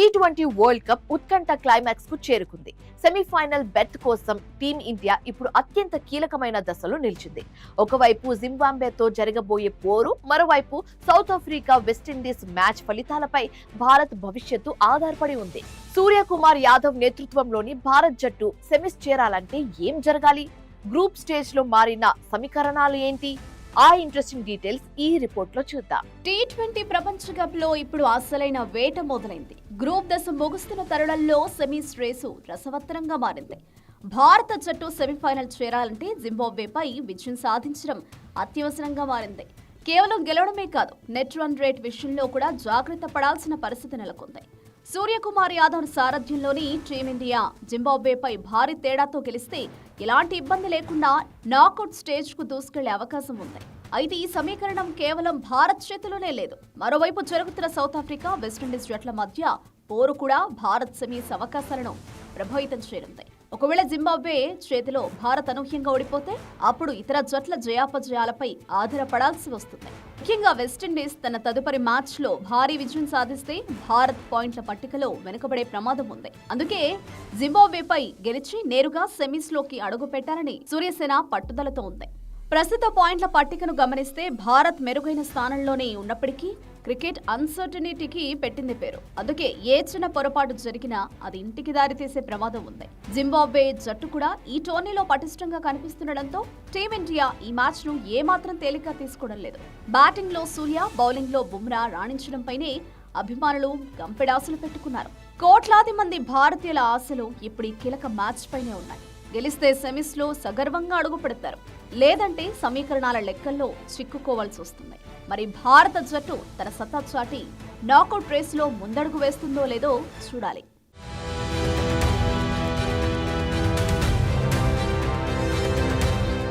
T20 world cup ఉత్కంఠ climax కు చేరుకుంది. సెమీఫైనల్ బెర్త్ కోసం టీమిండియా ఇప్పుడు అత్యంత కీలకమైన దశలో నిలిచింది. ఒకవైపు జింబాబ్వేతో జరగబోయే పోరు, మరోవైపు సౌత్ ఆఫ్రికా వెస్టిండీస్ మ్యాచ్ ఫలితాలపై భారత్ భవిష్యత్తు ఆధారపడి ఉంది. సూర్యకుమార్ యాదవ్ నేతృత్వంలోని భారత్ జట్టు సెమీస్ చేరాలంటే ఏం జరగాలి? గ్రూప్ స్టేజ్ లో మారిన సమీకరణాలు ఏంటి? ఆ ఇంట్రెస్టింగ్ డీటెయిల్స్ ఈ రిపోర్ట్ లో చూద్దాం. T20 ప్రపంచ కప్ లో ఇప్పుడు అసలైన వేట మొదలైంది. గ్రూప్ దశ ముగుస్తున్న తరుణంలో సెమీస్ రేసు రసవత్తరంగా మారింది. భారత జట్టు సెమీఫైనల్ చేరాలంటే జింబాబ్వేపై విజయం సాధించడం అత్యవసరంగా మారింది. కేవలం గెలవడమే కాదు, నెట్ రన్ రేట్ విషయంలో కూడా జాగ్రత్త పడాల్సిన పరిస్థితి నెలకొంది. సూర్యకుమార్ యాదవ్ సారథ్యంలోని టీమిండియా జింబాబ్వేపై భారీ తేడాతో గెలిస్తే ఎలాంటి ఇబ్బంది లేకుండా నాకౌట్ స్టేజ్ కు దూసుకెళ్లే అవకాశం ఉంది. అయితే ఈ సమీకరణం కేవలం భారత్ చేతిలోనే లేదు. మరోవైపు జరుగుతున్న సౌత్ ఆఫ్రికా వెస్టిండీస్ జట్ల మధ్య పోరు కూడా భారత్ సెమీస్ అవకాశాలను ప్రభావితం చేయనుంది. ఒకవేళ జింబాబ్వే చేతిలో భారత్ అనూహ్యంగా ఓడిపోతే అప్పుడు ఇతర జట్ల జయాపజయాలపై ఆధారపడాల్సి వస్తుంది. ముఖ్యంగా వెస్టిండీస్ తన తదుపరి మ్యాచ్ లో భారీ విజయం సాధిస్తే భారత్ పాయింట్ల పట్టికలో వెనుకబడే ప్రమాదం ఉంది. అందుకే జింబాబ్వేపై గెలిచి నేరుగా సెమీస్ లోకి అడుగు పెట్టాలని సూర్యసేన పట్టుదలతో ఉంది. ప్రస్తుత పాయింట్ల పట్టికను గమనిస్తే భారత్ మెరుగైన స్థానంలోనే ఉన్నప్పటికీ క్రికెట్ అన్సర్టనిటీకి పెట్టింది పేరు. అందుకే ఏ చిన్న పొరపాటు జరిగినా అది ఇంటికి దారితీసే ప్రమాదం ఉంది. జింబాబ్వే జట్టు కూడా ఈ టోర్నీలో పటిష్టంగా కనిపిస్తుండటంతో టీమిండియా ఈ మ్యాచ్ ను ఏమాత్రం తేలిగ్గా తీసుకోవడం లేదు. బ్యాటింగ్ లో సూర్య, బౌలింగ్ లో బుమ్రా రాణించడంపైనే అభిమానులు గంపెడాసులు పెట్టుకున్నారు. కోట్లాది మంది భారతీయుల ఆశలు ఇప్పుడు ఈ కీలక మ్యాచ్ పైనే ఉన్నాయి. గెలిస్తే సెమీస్ లో సగర్వంగా అడుగు పెడతారు, లేదంటే సమీకరణాల లెక్కల్లో చిక్కుకోవాల్సి వస్తుంది. మరి భారత జట్టు తన సత్తా చాటి నాకౌట్ రేసులో ముందడుగు వేస్తుందో లేదో చూడాలి.